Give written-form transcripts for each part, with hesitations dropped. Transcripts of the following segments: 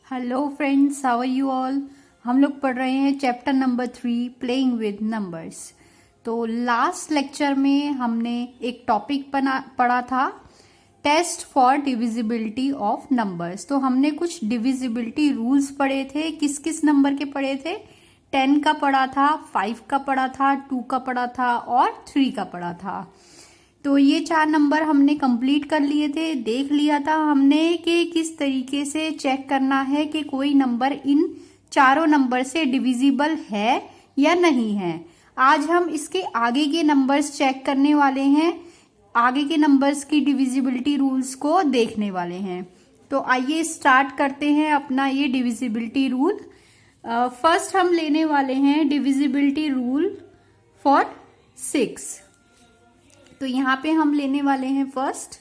Hello friends, how are you all. हम लोग पढ़ रहे हैं chapter number 3 playing with numbers. तो लास्ट लेक्चर में हमने एक टॉपिक पढ़ा था test for divisibility of numbers. तो हमने कुछ डिविजिबिलिटी रूल्स पढ़े थे। किस किस नंबर के पढ़े थे? 10 का पढ़ा था, 5 का पढ़ा था, 2 का पढ़ा था और 3 का पढ़ा था। तो ये 4 नंबर हमने कंप्लीट कर लिए थे। देख लिया था हमने कि किस तरीके से चेक करना है कि कोई नंबर इन चारों नंबर से डिविजिबल है या नहीं है। आज हम इसके आगे के नंबर्स चेक करने वाले हैं, आगे के नंबर्स की डिविजिबिलिटी रूल्स को देखने वाले हैं। तो आइए स्टार्ट करते हैं अपना ये डिविजिबिलिटी रूल। फर्स्ट हम लेने वाले हैं डिविजिबिलिटी रूल फॉर 6। तो यहां पे हम लेने वाले हैं फर्स्ट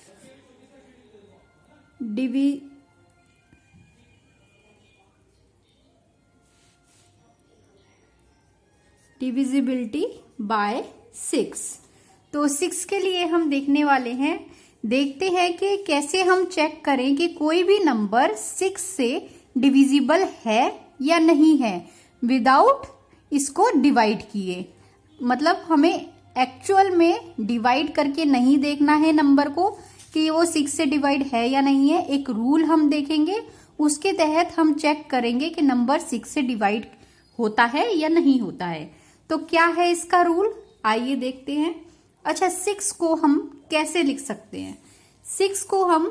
डिविजिबिलिटी बाय 6। तो 6 के लिए हम देखने वाले हैं, देखते हैं कि कैसे हम चेक करें कि कोई भी नंबर 6 से डिविजिबल है या नहीं है विदाउट इसको डिवाइड किए। मतलब हमें एक्चुअल में डिवाइड करके नहीं देखना है नंबर को कि वो 6 से डिवाइड है या नहीं है। एक रूल हम देखेंगे, उसके तहत हम चेक करेंगे कि नंबर 6 से डिवाइड होता है या नहीं होता है। तो क्या है इसका रूल, आइए देखते हैं। अच्छा, 6 को हम कैसे लिख सकते हैं? 6 को हम,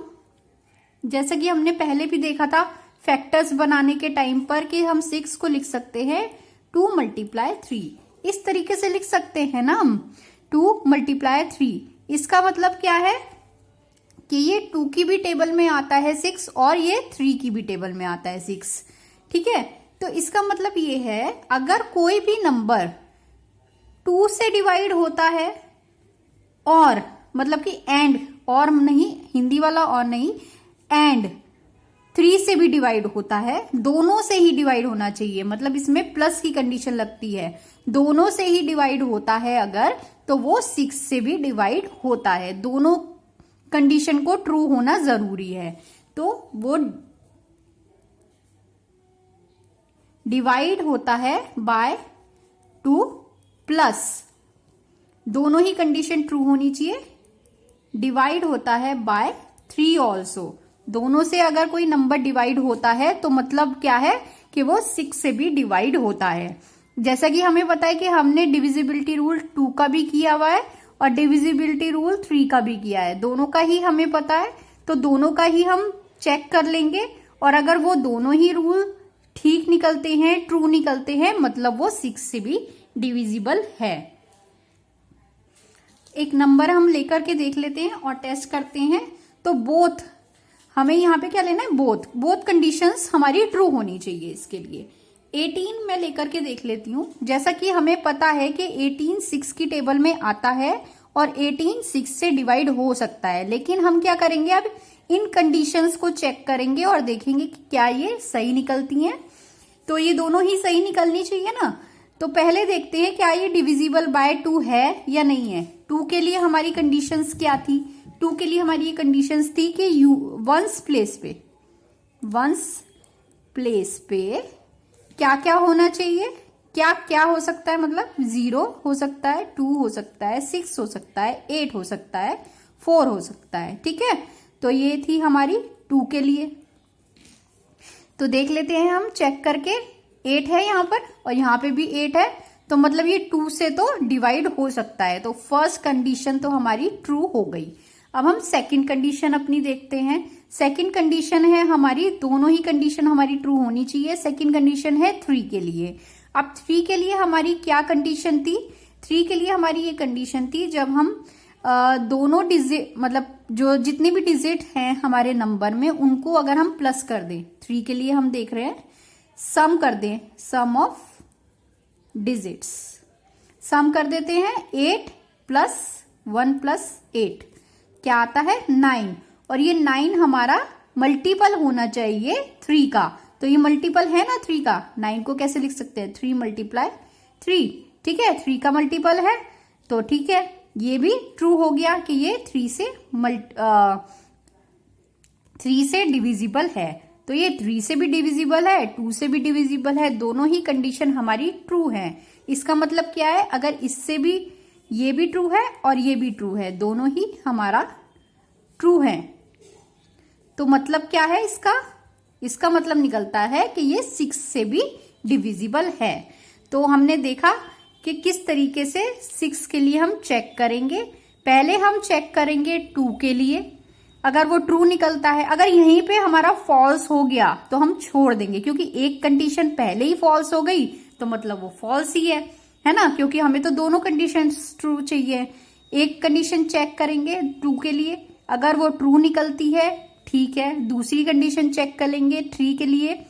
जैसा कि हमने पहले भी देखा था फैक्टर्स बनाने के टाइम पर, कि हम 6 को लिख सकते हैं 2 × 3। इस तरीके से लिख सकते हैं ना हम, 2 × 3। इसका मतलब क्या है कि ये 2 की भी टेबल में आता है 6 और ये 3 की भी टेबल में आता है 6। ठीक है, तो इसका मतलब ये है अगर कोई भी नंबर 2 से डिवाइड होता है और, मतलब कि एंड, और नहीं, हिंदी वाला और नहीं, एंड 3 से भी डिवाइड होता है, दोनों से ही डिवाइड होना चाहिए, मतलब इसमें प्लस की कंडीशन लगती है, दोनों से ही डिवाइड होता है अगर, तो वो 6 से भी डिवाइड होता है। दोनों कंडीशन को ट्रू होना जरूरी है। तो वो डिवाइड होता है बाय 2 प्लस, दोनों ही कंडीशन ट्रू होनी चाहिए। डिवाइड होता है बाय 3 ऑल्सो। दोनों से अगर कोई नंबर डिवाइड होता है तो मतलब क्या है कि वो 6 से भी डिवाइड होता है। जैसा कि हमें पता है कि हमने डिविजिबिलिटी रूल 2 का भी किया हुआ है और डिविजिबिलिटी रूल 3 का भी किया है। दोनों का ही हमें पता है, तो दोनों का ही हम चेक कर लेंगे, और अगर वो दोनों ही रूल ठीक निकलते हैं, ट्रू निकलते हैं, मतलब वो 6 से भी डिविजिबल है। एक नंबर हम लेकर के देख लेते हैं और टेस्ट करते हैं। तो बोथ, हमें यहाँ पे क्या लेना है, बोथ कंडीशंस हमारी ट्रू होनी चाहिए। इसके लिए 18 मैं लेकर के देख लेती हूँ। जैसा कि हमें पता है कि 18 6 की टेबल में आता है और 18 6 से डिवाइड हो सकता है, लेकिन हम क्या करेंगे, अब इन कंडीशंस को चेक करेंगे और देखेंगे कि क्या ये सही निकलती हैं। तो ये दोनों ही सही निकलनी चाहिए ना। तो पहले देखते हैं क्या ये डिविजिबल बाय 2 है या नहीं है। 2 के लिए हमारी कंडीशंस क्या थी? 2 के लिए हमारी ये कंडीशंस थी कि वंस प्लेस पे क्या क्या होना चाहिए, क्या क्या हो सकता है, मतलब 0 हो सकता है, 2 हो सकता है, 6 हो सकता है, 8 हो सकता है, 4 हो सकता है। ठीक है, तो ये थी हमारी 2 के लिए। तो देख लेते हैं हम चेक करके, 8 है यहाँ पर और यहाँ पे भी 8 है, तो मतलब ये 2 से तो डिवाइड हो सकता है। तो फर्स्ट कंडीशन तो हमारी ट्रू हो गई। अब हम सेकंड कंडीशन अपनी देखते हैं। सेकंड कंडीशन है हमारी, दोनों ही कंडीशन हमारी ट्रू होनी चाहिए। सेकंड कंडीशन है 3 के लिए। अब 3 के लिए हमारी क्या कंडीशन थी? 3 के लिए हमारी ये कंडीशन थी, जब हम दोनों डिजिट, मतलब जो जितने भी डिजिट हैं हमारे नंबर में, उनको अगर हम प्लस कर दें, 3 के लिए हम देख रहे हैं सम कर दें, सम ऑफ डिजिट्स, सम कर देते हैं 8 + 1 + 8 क्या आता है 9, और ये 9 हमारा मल्टीपल होना चाहिए 3 का। तो ये मल्टीपल है ना 3 का। 9 को कैसे लिख सकते हैं, 3 × 3। ठीक है, 3 का मल्टीपल है, तो ठीक है, ये भी ट्रू हो गया कि ये 3 से डिविजिबल है। तो ये 3 से भी डिविजिबल है, 2 से भी डिविजिबल है, दोनों ही कंडीशन हमारी ट्रू है। इसका मतलब क्या है, अगर इससे भी ये भी ट्रू है और ये भी ट्रू है, दोनों ही हमारा ट्रू है, तो मतलब क्या है इसका मतलब निकलता है कि ये 6 से भी डिविजिबल है। तो हमने देखा कि किस तरीके से 6 के लिए हम चेक करेंगे। पहले हम चेक करेंगे 2 के लिए, अगर वो ट्रू निकलता है, अगर यहीं पे हमारा फॉल्स हो गया तो हम छोड़ देंगे, क्योंकि एक कंडीशन पहले ही फॉल्स हो गई तो मतलब वो फॉल्स ही है ना, क्योंकि हमें तो दोनों कंडीशन ट्रू चाहिए। एक कंडीशन चेक करेंगे 2 के लिए, अगर वो ट्रू निकलती है ठीक है, दूसरी कंडीशन चेक कर लेंगे 3 के लिए,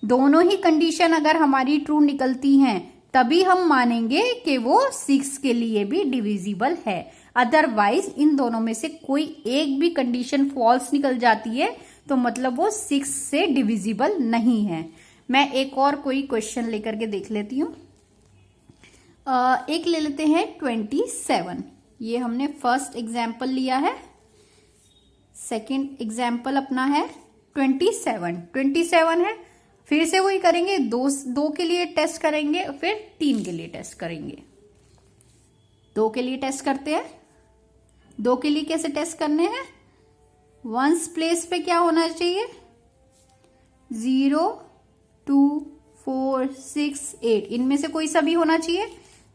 दोनों ही कंडीशन अगर हमारी ट्रू निकलती हैं तभी हम मानेंगे कि वो 6 के लिए भी डिविजिबल है। अदरवाइज इन दोनों में से कोई एक भी कंडीशन फॉल्स निकल जाती है तो मतलब वो 6 से डिविजिबल नहीं है। मैं एक और कोई क्वेश्चन लेकर के देख लेती हूँ। एक ले लेते हैं 27। ये हमने फर्स्ट एग्जाम्पल लिया है, सेकेंड एग्जाम्पल अपना है 27 है। फिर से वही करेंगे, दो के लिए टेस्ट करेंगे, फिर 3 के लिए टेस्ट करेंगे। 2 के लिए टेस्ट करते हैं। 2 के लिए कैसे टेस्ट करने हैं, वंस प्लेस पे क्या होना चाहिए, 0 2 4 6 8, इनमें से कोई सा भी होना चाहिए।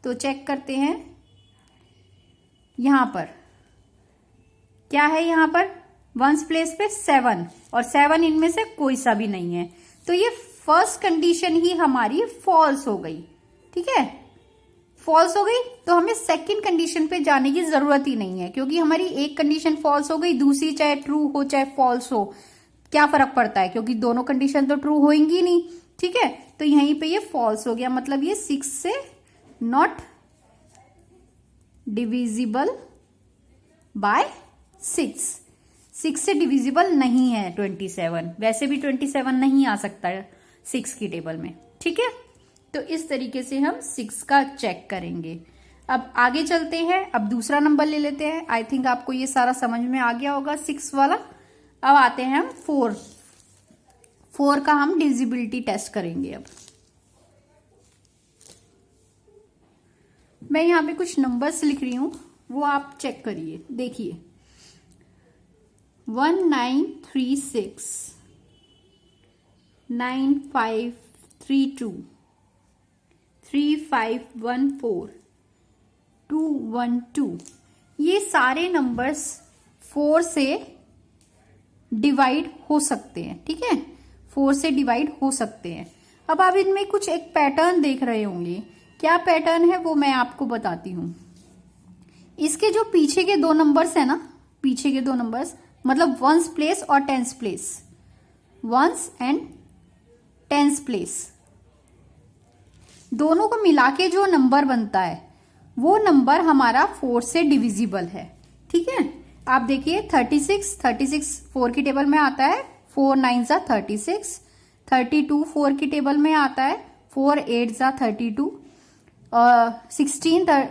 तो चेक करते हैं, यहां पर क्या है, यहां पर वंस प्लेस पे 7 और 7 इनमें से कोई सा भी नहीं है, तो ये फर्स्ट कंडीशन ही हमारी फॉल्स हो गई। ठीक है, फॉल्स हो गई तो हमें सेकंड कंडीशन पे जाने की जरूरत ही नहीं है, क्योंकि हमारी एक कंडीशन फॉल्स हो गई, दूसरी चाहे ट्रू हो चाहे फॉल्स हो, क्या फर्क पड़ता है, क्योंकि दोनों कंडीशन तो ट्रू होंगी नहीं। ठीक है, तो यहीं पे ये फॉल्स हो गया, मतलब ये 6 से नॉट डिविजिबल बाय 6 से डिविजिबल नहीं है 27। वैसे भी 27 नहीं आ सकता है 6 की टेबल में। ठीक है, तो इस तरीके से हम 6 का चेक करेंगे। अब आगे चलते हैं, अब दूसरा नंबर ले लेते हैं। आई थिंक आपको ये सारा समझ में आ गया होगा 6 वाला। अब आते हैं हम 4 का हम डिविजिबिलिटी टेस्ट करेंगे। अब मैं यहाँ पे कुछ नंबर्स लिख रही हूं, वो आप चेक करिए, देखिए 1936 9532 3514 212, ये सारे नंबर्स 4 से डिवाइड हो सकते हैं। ठीक है, 4 से डिवाइड हो सकते हैं। अब आप इनमें कुछ एक पैटर्न देख रहे होंगे, क्या पैटर्न है वो मैं आपको बताती हूं। इसके जो पीछे के 2 नंबर्स है ना, पीछे के 2 नंबर्स मतलब वंस प्लेस और tens place, ones and tens place, दोनों को मिला के जो नंबर बनता है वो नंबर हमारा 4 से डिविजिबल है। ठीक है, आप देखिए 36 4 की टेबल में आता है, 4 9 जा 36, 32 4 की टेबल में आता है, 4 8 जा 32, 16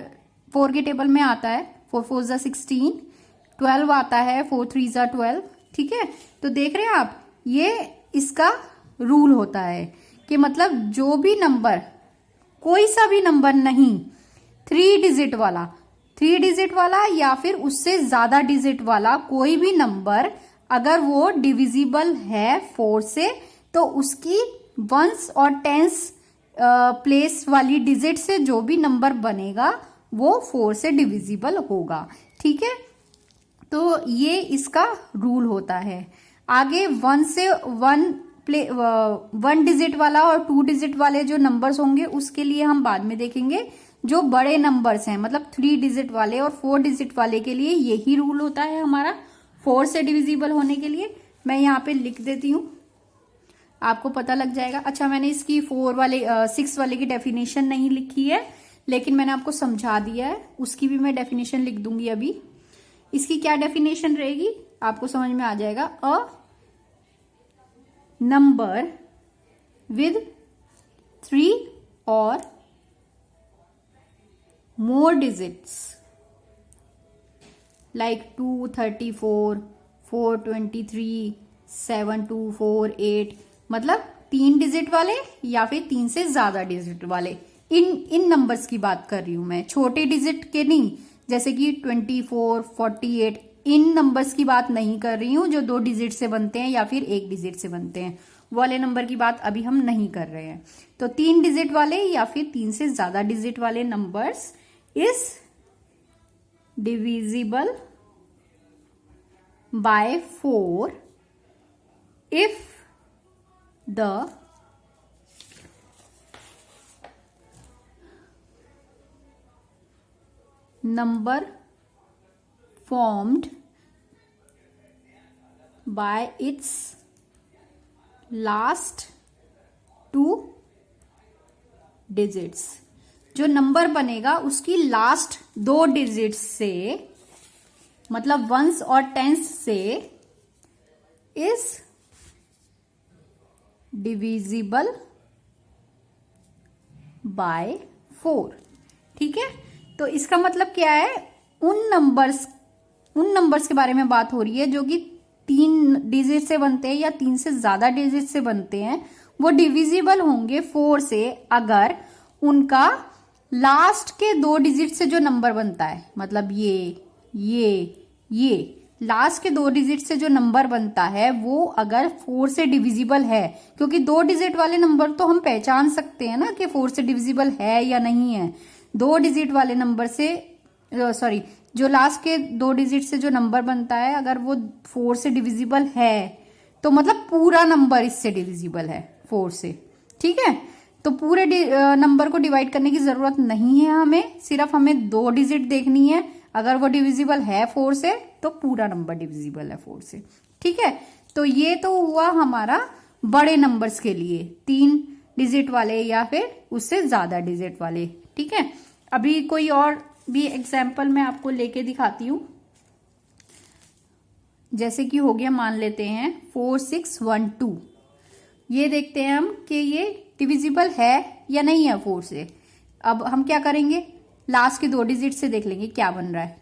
4 की टेबल में आता है, 4 4 जा 16, 12 आता है, 4 3 जा 12। ठीक है, तो देख रहे हैं आप, ये इसका रूल होता है कि मतलब जो भी नंबर, कोई सा भी नंबर नहीं 3 डिजिट वाला या फिर उससे ज्यादा डिजिट वाला कोई भी नंबर, अगर वो डिविजिबल है 4 से, तो उसकी वंस और टेंस प्लेस वाली डिजिट से जो भी नंबर बनेगा वो 4 से डिविजिबल होगा। ठीक है, तो ये इसका रूल होता है। आगे 1 से 1 डिजिट वाला और 2 डिजिट वाले जो नंबर्स होंगे उसके लिए हम बाद में देखेंगे। जो बड़े नंबर्स हैं मतलब 3 डिजिट वाले और 4 डिजिट वाले के लिए यही रूल होता है हमारा 4 से डिविजिबल होने के लिए। मैं यहाँ पे लिख देती हूँ, आपको पता लग जाएगा। अच्छा, मैंने इसकी 6 वाले की डेफिनेशन नहीं लिखी है, लेकिन मैंने आपको समझा दिया है, उसकी भी मैं डेफिनेशन लिख दूंगी अभी। इसकी क्या डेफिनेशन रहेगी आपको समझ में आ जाएगा। अ नंबर विद 3 और more digits like 234, 423, 7 2 4 8, मतलब 3 डिजिट वाले या फिर 3 से ज्यादा डिजिट वाले, इन नंबर्स की बात कर रही हूं मैं, छोटे डिजिट के नहीं, जैसे कि 24 48, इन नंबर्स की बात नहीं कर रही हूं जो 2 डिजिट से बनते हैं या फिर 1 डिजिट से बनते हैं, वो वाले नंबर की बात अभी हम नहीं कर रहे हैं। तो 3 डिजिट वाले या फिर 3 से ज्यादा डिजिट वाले numbers is divisible bye 4 if the number formed by its last 2 digits, जो नंबर बनेगा उसकी लास्ट 2 डिजिट्स से, मतलब वंस और टेंस से, इज डिविजिबल बाय 4। ठीक है, तो इसका मतलब क्या है, उन नंबर्स के बारे में बात हो रही है जो कि 3 डिजिट से बनते हैं या 3 से ज्यादा डिजिट से बनते हैं, वो डिविजिबल होंगे 4 से अगर उनका लास्ट के 2 डिजिट से जो नंबर बनता है, मतलब ये लास्ट के 2 डिजिट से जो नंबर बनता है वो अगर 4 से डिविजिबल है, क्योंकि 2 डिजिट वाले नंबर तो हम पहचान सकते हैं ना कि 4 से डिविजिबल है या नहीं है। 2 डिजिट वाले नंबर से, सॉरी, जो लास्ट के 2 डिजिट से जो नंबर बनता है अगर वो 4 से डिविजिबल है तो मतलब पूरा नंबर इससे डिविजिबल है 4 से। ठीक है, तो पूरे नंबर को डिवाइड करने की जरूरत नहीं है हमें, सिर्फ हमें 2 डिजिट देखनी है, अगर वो डिविजिबल है 4 से तो पूरा नंबर डिविजिबल है 4 से। ठीक है, तो ये तो हुआ हमारा बड़े नंबर्स के लिए, 3 डिजिट वाले या फिर उससे ज्यादा डिजिट वाले। ठीक है, अभी कोई और भी एग्जाम्पल मैं आपको लेके दिखाती हूं, जैसे कि हो गया, मान लेते हैं 4612, ये देखते हैं हम कि ये डिविजिबल है या नहीं है 4 से। अब हम क्या करेंगे, लास्ट के 2 डिजिट से देख लेंगे क्या बन रहा है,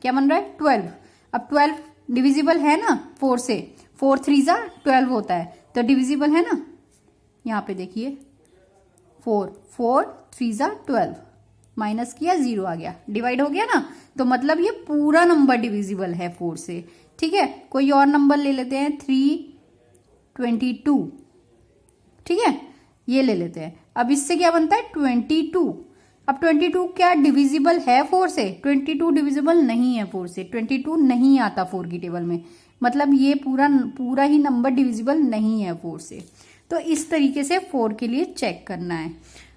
12। अब 12 डिविजिबल है ना 4 से, 4 3 जा 12 होता है, तो डिविजिबल है ना। यहाँ पे देखिए 4 3 जा 12, माइनस किया 0 आ गया, डिवाइड हो गया ना, तो मतलब ये पूरा नंबर डिविजिबल है 4 से। ठीक है, कोई और नंबर ले लेते हैं, 322। ठीक है, ये ले लेते हैं। अब इससे क्या बनता है, 22। अब 22 क्या डिविजिबल है 4 से? 22 डिविजिबल नहीं है 4 से, 22 नहीं आता 4 की टेबल में, मतलब ये पूरा ही नंबर डिविजिबल नहीं है 4 से। तो इस तरीके से 4 के लिए चेक करना है।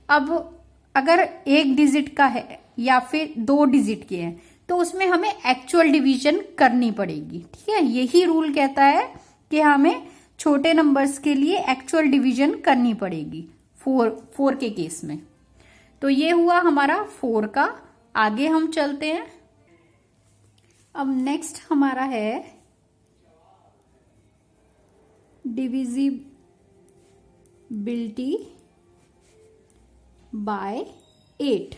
अब अगर 1 डिजिट का है या फिर 2 डिजिट के हैं तो उसमें हमें एक्चुअल डिवीजन करनी पड़ेगी। ठीक है, यही रूल कहता है कि हमें छोटे नंबर्स के लिए एक्चुअल डिवीजन करनी पड़ेगी 4 के केस में। तो ये हुआ हमारा 4 का। आगे हम चलते हैं। अब नेक्स्ट हमारा है डिविजिबिलिटी बाय 8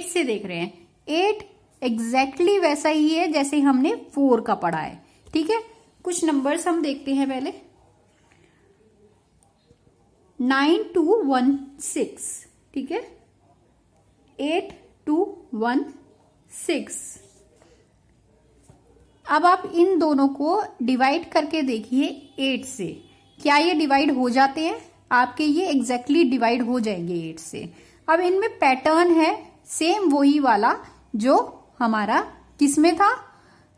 से देख रहे हैं। 8 एग्जैक्टली वैसा ही है जैसे हमने 4 का पढ़ा है। ठीक है, कुछ नंबर्स हम देखते हैं पहले। 9216, ठीक है, 8216। अब आप इन दोनों को डिवाइड करके देखिए 8 से, क्या ये डिवाइड हो जाते हैं? आपके ये एग्जैक्टली डिवाइड हो जाएंगे 8 से। अब इनमें पैटर्न है सेम वही वाला जो हमारा किस में था,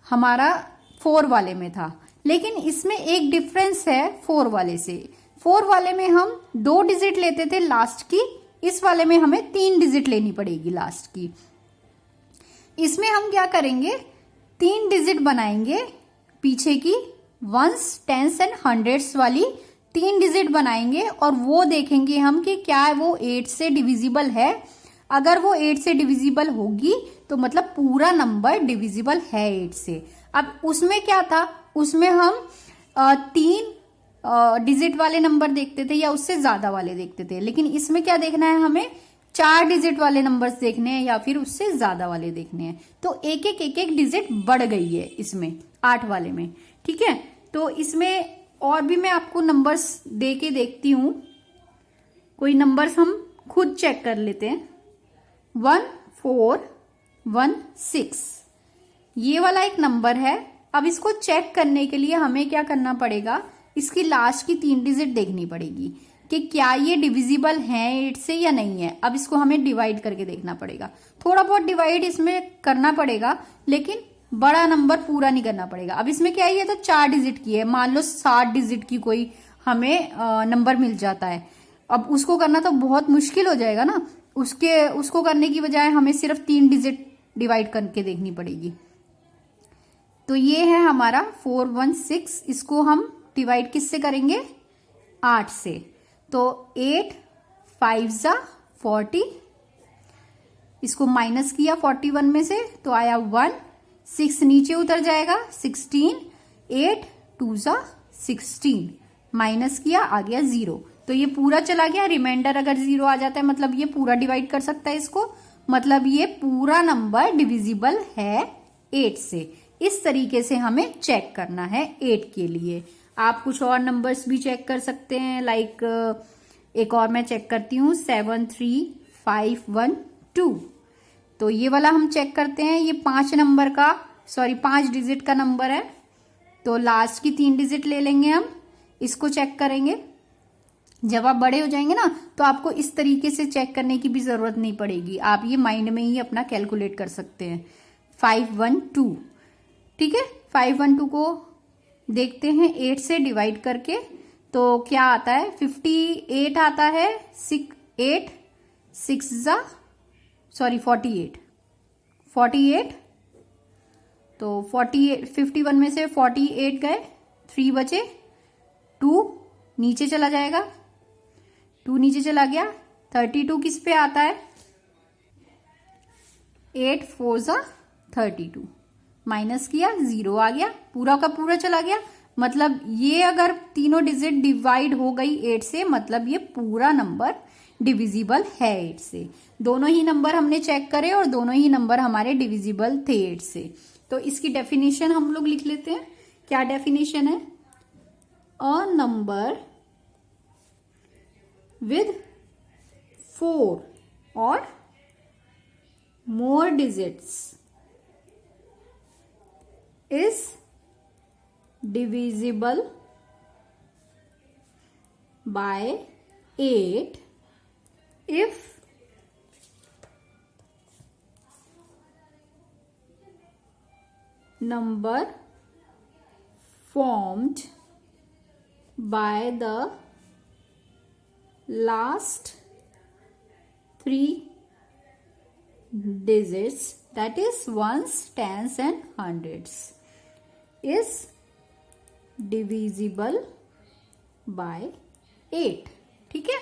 हमारा 4 वाले में था, लेकिन इसमें एक डिफरेंस है 4 वाले से। 4 वाले में हम 2 डिजिट लेते थे लास्ट की, इस वाले में हमें 3 डिजिट लेनी पड़ेगी लास्ट की। इसमें हम क्या करेंगे, 3 डिजिट बनाएंगे पीछे की, वंस, टेंस एंड हंड्रेड्स वाली 3 डिजिट बनाएंगे और वो देखेंगे हम कि क्या वो 8 से डिविजिबल है। अगर वो 8 से डिविजिबल होगी तो मतलब पूरा नंबर डिविजिबल है 8 से। अब उसमें क्या था, उसमें हम 3 डिजिट वाले नंबर देखते थे या उससे ज्यादा वाले देखते थे, लेकिन इसमें क्या देखना है, हमें 4 डिजिट वाले नंबर्स देखने हैं या फिर उससे ज्यादा वाले देखने हैं। तो एक एक डिजिट बढ़ गई है इसमें 8 वाले में। ठीक है, तो इसमें और भी मैं आपको नंबर्स दे के देखती हूं, कोई नंबर्स हम खुद चेक कर लेते हैं। 1416 ये वाला एक नंबर है। अब इसको चेक करने के लिए हमें क्या करना पड़ेगा, इसकी लास्ट की 3 डिजिट देखनी पड़ेगी कि क्या ये डिविजिबल है 8 से या नहीं है। अब इसको हमें डिवाइड करके देखना पड़ेगा, थोड़ा बहुत डिवाइड इसमें करना पड़ेगा, लेकिन बड़ा नंबर पूरा नहीं करना पड़ेगा। अब इसमें क्या है, ये तो 4 डिजिट की है, मान लो 60 डिजिट की कोई हमें नंबर मिल जाता है। अब उसको करना तो बहुत मुश्किल हो जाएगा ना, उसको करने की बजाय हमें सिर्फ 3 डिजिट डिवाइड करके देखनी पड़ेगी। तो ये है हमारा 416। इसको हम डिवाइड किससे करेंगे, 8 से। तो 8 5 जा 40, इसको माइनस किया 41 में से तो आया 1, 6 नीचे उतर जाएगा 16, 8 2 जा 16, माइनस किया आ गया 0। तो ये पूरा चला गया, रिमाइंडर अगर 0 आ जाता है मतलब ये पूरा डिवाइड कर सकता है इसको, मतलब ये पूरा नंबर डिविजिबल है 8 से। इस तरीके से हमें चेक करना है 8 के लिए। आप कुछ और नंबर्स भी चेक कर सकते हैं, लाइक एक और मैं चेक करती हूँ 73512। तो ये वाला हम चेक करते हैं, ये 5 डिजिट का नंबर है। तो लास्ट की 3 डिजिट ले लेंगे हम, इसको चेक करेंगे। जब आप बड़े हो जाएंगे ना तो आपको इस तरीके से चेक करने की भी जरूरत नहीं पड़ेगी, आप ये माइंड में ही अपना कैलकुलेट कर सकते हैं। 512, ठीक है। 512 को देखते हैं 8 से डिवाइड करके, तो क्या आता है, 58 आता है। 48 तो 51 में से 48 गए, 3 बचे, 2 नीचे चला जाएगा, 2 नीचे चला गया। 32 किस पे आता है, 8 4 जा 32, माइनस किया 0 आ गया, पूरा का पूरा चला गया। मतलब ये अगर तीनों डिजिट डिवाइड हो गई 8 से, मतलब ये पूरा नंबर डिविजिबल है 8 से। दोनों ही नंबर हमने चेक करे और दोनों ही नंबर हमारे डिविजिबल थे 8 से। तो इसकी डेफिनेशन हम लोग लिख लेते हैं। क्या डेफिनेशन है, a number with 4 or more digits is divisible by 8 if number formed by the last 3 digits, that is ones, tens and hundreds, is divisible by 8। ठीक है,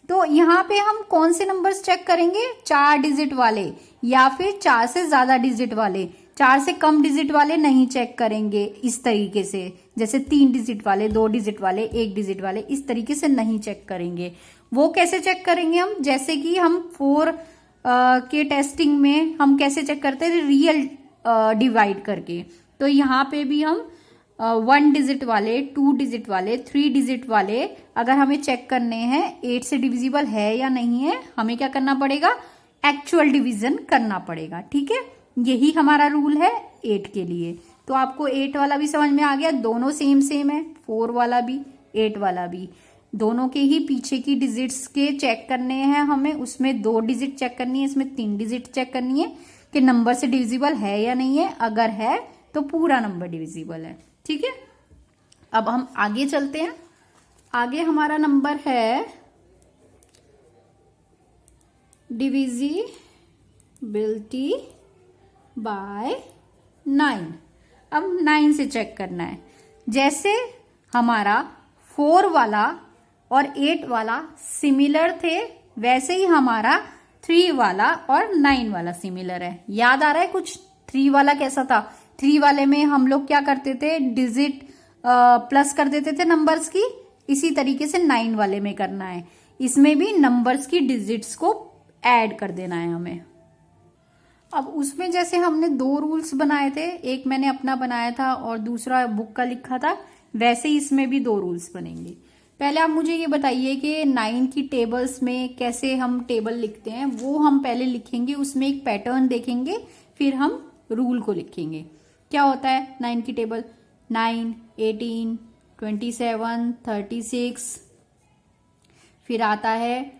तो यहाँ पे हम कौन से नंबर्स चेक करेंगे, 4 डिजिट वाले या फिर 4 से ज्यादा डिजिट वाले। 4 से कम डिजिट वाले नहीं चेक करेंगे इस तरीके से, जैसे 3 डिजिट वाले, 2 डिजिट वाले, 1 डिजिट वाले, इस तरीके से नहीं चेक करेंगे। वो कैसे चेक करेंगे हम, जैसे कि हम 4 के टेस्टिंग में हम कैसे चेक करते हैं, रियल डिवाइड करके। तो यहाँ पे भी हम 1 डिजिट वाले, 2 डिजिट वाले, 3 डिजिट वाले अगर हमें चेक करने हैं 8 से डिविजिबल है या नहीं है, हमें क्या करना पड़ेगा, एक्चुअल डिवीजन करना पड़ेगा। ठीक है, यही हमारा रूल है 8 के लिए। तो आपको 8 वाला भी समझ में आ गया, दोनों सेम है, 4 वाला भी 8 वाला भी, दोनों के ही पीछे की डिजिट्स के चेक करने हैं हमें। उसमें 2 डिजिट चेक करनी है, इसमें 3 डिजिट चेक करनी है कि नंबर से डिविजिबल है या नहीं है। अगर है तो पूरा नंबर डिविजिबल है। ठीक है, अब हम आगे चलते हैं। आगे हमारा नंबर है डिविजिबिलिटी बाय 9। अब 9 से चेक करना है। जैसे हमारा 4 वाला और 8 वाला सिमिलर थे, वैसे ही हमारा 3 वाला और 9 वाला सिमिलर है। याद आ रहा है कुछ, 3 वाला कैसा था, 3 वाले में हम लोग क्या करते थे, डिजिट प्लस कर देते थे नंबर्स की। इसी तरीके से 9 वाले में करना है, इसमें भी नंबर्स की डिजिट्स को ऐड कर देना है हमें। अब उसमें जैसे हमने 2 रूल्स बनाए थे, एक मैंने अपना बनाया था और दूसरा बुक का लिखा था, वैसे ही इसमें भी 2 रूल्स बनेंगे। पहले आप मुझे ये बताइए कि 9 की टेबल्स में कैसे हम टेबल लिखते हैं, वो हम पहले लिखेंगे, उसमें एक पैटर्न देखेंगे, फिर हम रूल को लिखेंगे। क्या होता है 9 की टेबल? 9, 18, 27, 36, फिर आता है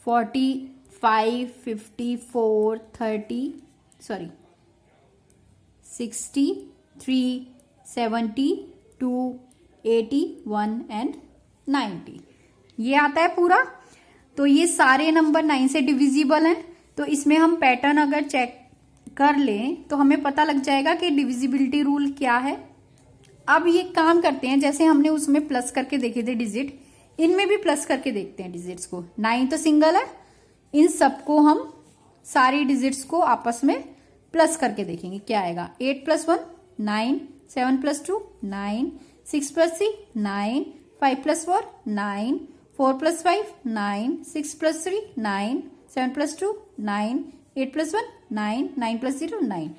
45, 54, 63, 72, 81 एंड 90, ये आता है पूरा। तो ये सारे नंबर 9 से डिविजिबल हैं। तो इसमें हम पैटर्न अगर चेक कर लें तो हमें पता लग जाएगा कि डिविजिबिलिटी रूल क्या है। अब ये काम करते हैं, जैसे हमने उसमें प्लस करके देखे थे डिजिट, इनमें भी प्लस करके देखते हैं डिजिट्स को। 9 तो सिंगल है, इन सबको हम सारी डिजिट्स को आपस में प्लस करके देखेंगे क्या आएगा। 8 + 1 9, 7 + 2 9, 6 + 3 9, 5 + 4 9, 4 + 5 9, 6 + 3 9, 7 + 2 9, 8 + 1 9, 9 + 0 9।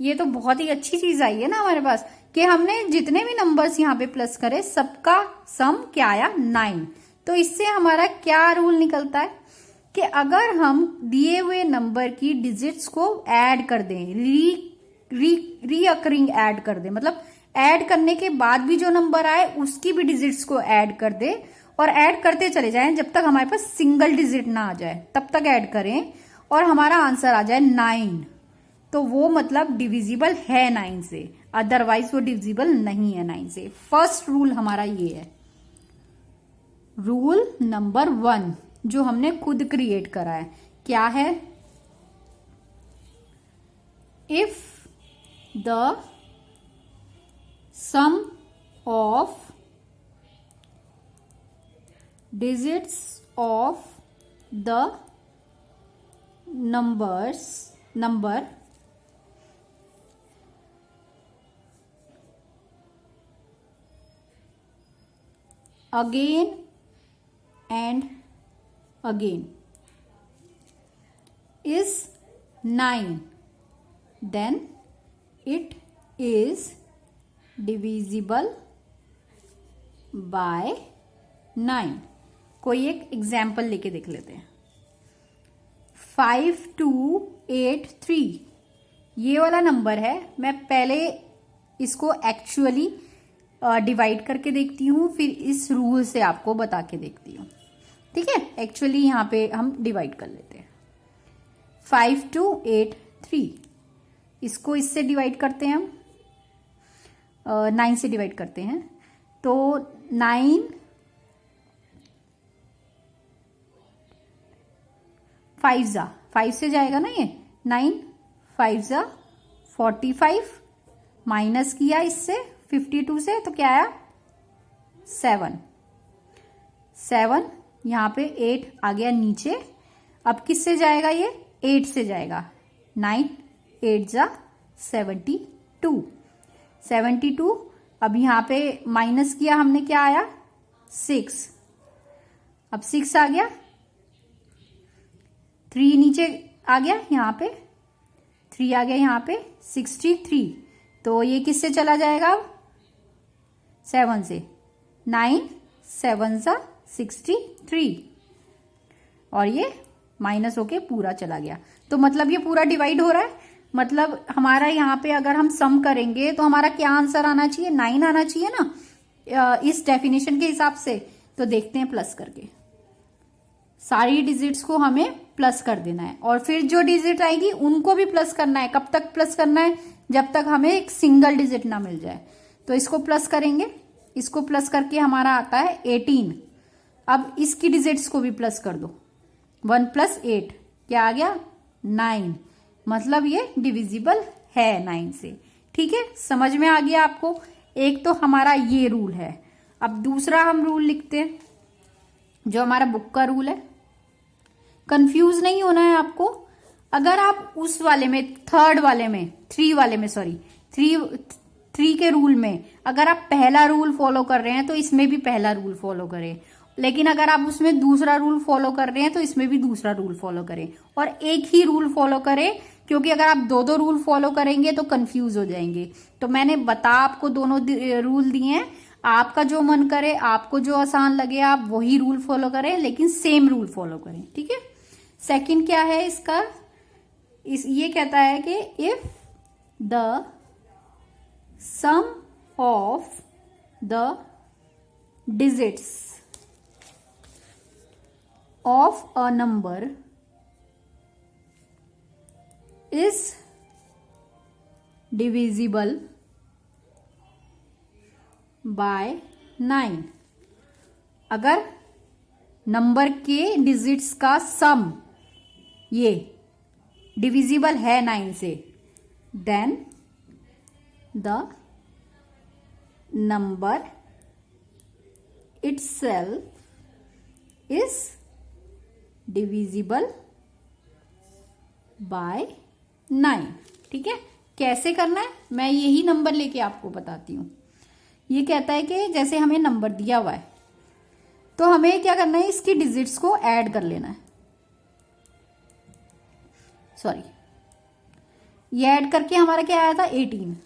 ये तो बहुत ही अच्छी चीज आई है ना हमारे पास कि हमने जितने भी नंबर्स यहाँ पे प्लस करे सबका सम क्या आया 9। तो इससे हमारा क्या रूल निकलता है कि अगर हम दिए हुए नंबर की डिजिट्स को ऐड कर दें, रीअकरिंग ऐड कर दें, मतलब ऐड करने के बाद भी जो नंबर आए उसकी भी डिजिट्स को ऐड कर दें और ऐड करते चले जाएं जब तक हमारे पास सिंगल डिजिट ना आ जाए, तब तक ऐड करें और हमारा आंसर आ जाए 9, तो वो मतलब डिविजिबल है 9 से, अदरवाइज वो डिविजिबल नहीं है 9 से। फर्स्ट रूल हमारा ये है, रूल नंबर 1 जो हमने खुद क्रिएट करा है, क्या है? If the sum of digits of the number again and again is 9, then it is divisible by 9। कोई एक एग्जाम्पल लेके देख लेते हैं। 5283 ये वाला नंबर है, मैं पहले इसको एक्चुअली डिवाइड करके देखती हूँ, फिर इस रूल से आपको बता के देखती हूँ। ठीक है, एक्चुअली यहाँ पे हम डिवाइड कर लेते हैं। 5283 इसको इससे डिवाइड करते हैं हम, 9 से डिवाइड करते हैं, तो 9 5 से जाएगा ना, ये 9 5 45, माइनस किया इससे 52 से, तो क्या आया 7 यहाँ पे 8 आ गया नीचे। अब किससे जाएगा ये? 8 से जाएगा। 9 8 72। अब यहाँ पे माइनस किया हमने, क्या आया 6। अब 6 आ गया, 3 नीचे आ गया, यहाँ पे 3 आ गया, यहाँ पे 63। तो ये किससे चला जाएगा? 7 से। 9 7 63 और ये माइनस होके पूरा चला गया। तो मतलब ये पूरा डिवाइड हो रहा है, मतलब हमारा यहाँ पे अगर हम सम करेंगे तो हमारा क्या आंसर आना चाहिए? 9 आना चाहिए ना, इस डेफिनेशन के हिसाब से। तो देखते हैं प्लस करके, सारी डिजिट्स को हमें प्लस कर देना है और फिर जो डिजिट आएगी उनको भी प्लस करना है। कब तक प्लस करना है? जब तक हमें एक सिंगल डिजिट ना मिल जाए। तो इसको प्लस करेंगे, इसको प्लस करके हमारा आता है 18। अब इसकी डिजिट्स को भी प्लस कर दो, 1 + 8 क्या आ गया? 9। मतलब ये डिविजिबल है 9 से। ठीक है, समझ में आ गया आपको? एक तो हमारा ये रूल है। अब दूसरा हम रूल लिखते हैं जो हमारा बुक का रूल है। कंफ्यूज नहीं होना है आपको। अगर आप उस वाले में, थर्ड वाले में, 3 वाले में, सॉरी 3 के रूल में अगर आप पहला रूल फॉलो कर रहे हैं तो इसमें भी पहला रूल फॉलो करें, लेकिन अगर आप उसमें दूसरा रूल फॉलो कर रहे हैं तो इसमें भी दूसरा रूल फॉलो करें और एक ही रूल फॉलो करें, क्योंकि अगर आप 2 रूल फॉलो करेंगे तो कंफ्यूज हो जाएंगे। तो मैंने आपको दोनों रूल दिए हैं। आपका जो मन करे, आपको जो आसान लगे आप वही रूल फॉलो करें, लेकिन सेम रूल फॉलो करें, ठीक है। सेकंड क्या है इसका, ये कहता है कि if the sum of the digits of a number is divisible by 9, अगर नंबर के डिजिट्स का सम ये डिविजिबल है 9 से, then the number itself is divisible by 9, ठीक है। कैसे करना है मैं यही नंबर लेके आपको बताती हूं। ये कहता है कि जैसे हमें नंबर दिया हुआ है तो हमें क्या करना है, इसकी डिजिट्स को ऐड कर लेना है। सॉरी, ये ऐड करके हमारा क्या आया था 18।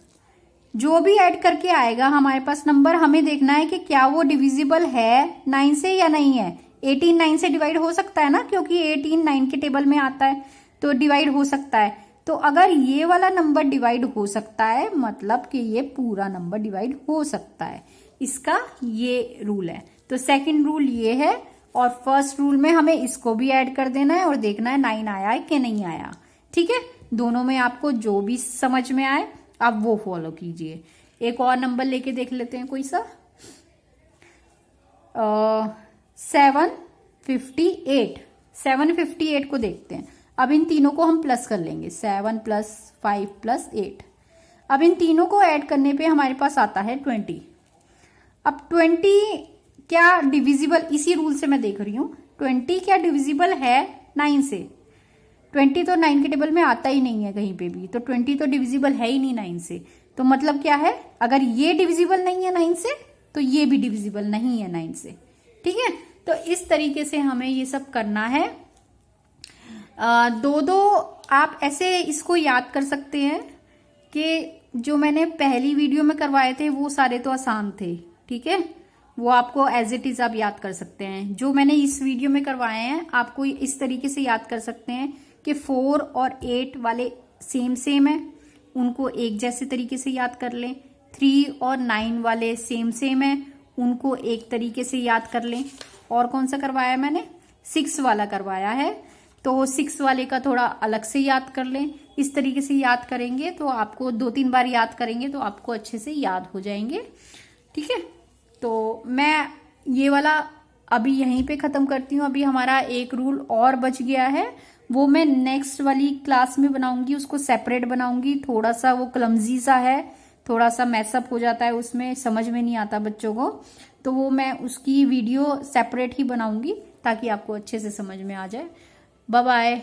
जो भी ऐड करके आएगा हमारे पास नंबर, हमें देखना है कि क्या वो डिविजिबल है 9 से या नहीं है। 18 9 से डिवाइड हो सकता है ना, क्योंकि 18 9 के टेबल में आता है तो डिवाइड हो सकता है। तो अगर ये वाला नंबर डिवाइड हो सकता है मतलब कि ये पूरा नंबर डिवाइड हो सकता है, इसका ये रूल है। तो सेकंड रूल ये है, और फर्स्ट रूल में हमें इसको भी ऐड कर देना है और देखना है 9 आया है कि नहीं आया, ठीक है। दोनों में आपको जो भी समझ में आए आप वो फॉलो कीजिए। एक और नंबर लेके देख लेते हैं कोई सा, 758। 758 को देखते हैं। अब इन तीनों को हम प्लस कर लेंगे, 7 + 5 + 8। अब इन तीनों को ऐड करने पे हमारे पास आता है 20। अब 20 क्या डिविजिबल, इसी रूल से मैं देख रही हूं, 20 क्या डिविजिबल है 9 से। 20 तो 9 के टेबल में आता ही नहीं है कहीं पे भी, तो 20 तो डिविजिबल है ही नहीं 9 से। तो मतलब क्या है, अगर ये डिविजिबल नहीं है 9 से तो ये भी डिविजिबल नहीं है 9 से, ठीक है। तो इस तरीके से हमें ये सब करना है। दो आप ऐसे इसको याद कर सकते हैं कि जो मैंने पहली वीडियो में करवाए थे वो सारे तो आसान थे, ठीक है, वो आपको एज इट इज आप याद कर सकते हैं। जो मैंने इस वीडियो में करवाए हैं आपको इस तरीके से याद कर सकते हैं कि 4 और 8 वाले सेम है, उनको एक जैसे तरीके से याद कर लें। 3 और 9 वाले सेम है, उनको एक तरीके से याद कर लें। और कौन सा करवाया मैंने, 6 वाला करवाया है, तो 6 वाले का थोड़ा अलग से याद कर लें। इस तरीके से याद करेंगे तो आपको 2-3 बार याद करेंगे तो आपको अच्छे से याद हो जाएंगे, ठीक है। तो मैं ये वाला अभी यहीं पे खत्म करती हूँ। अभी हमारा एक रूल और बच गया है, वो मैं नेक्स्ट वाली क्लास में बनाऊंगी, उसको सेपरेट बनाऊंगी। थोड़ा सा वो क्लमजी सा है, थोड़ा सा मैसअप हो जाता है, उसमें समझ में नहीं आता बच्चों को, तो वो मैं उसकी वीडियो सेपरेट ही बनाऊंगी ताकि आपको अच्छे से समझ में आ जाए। Bye bye.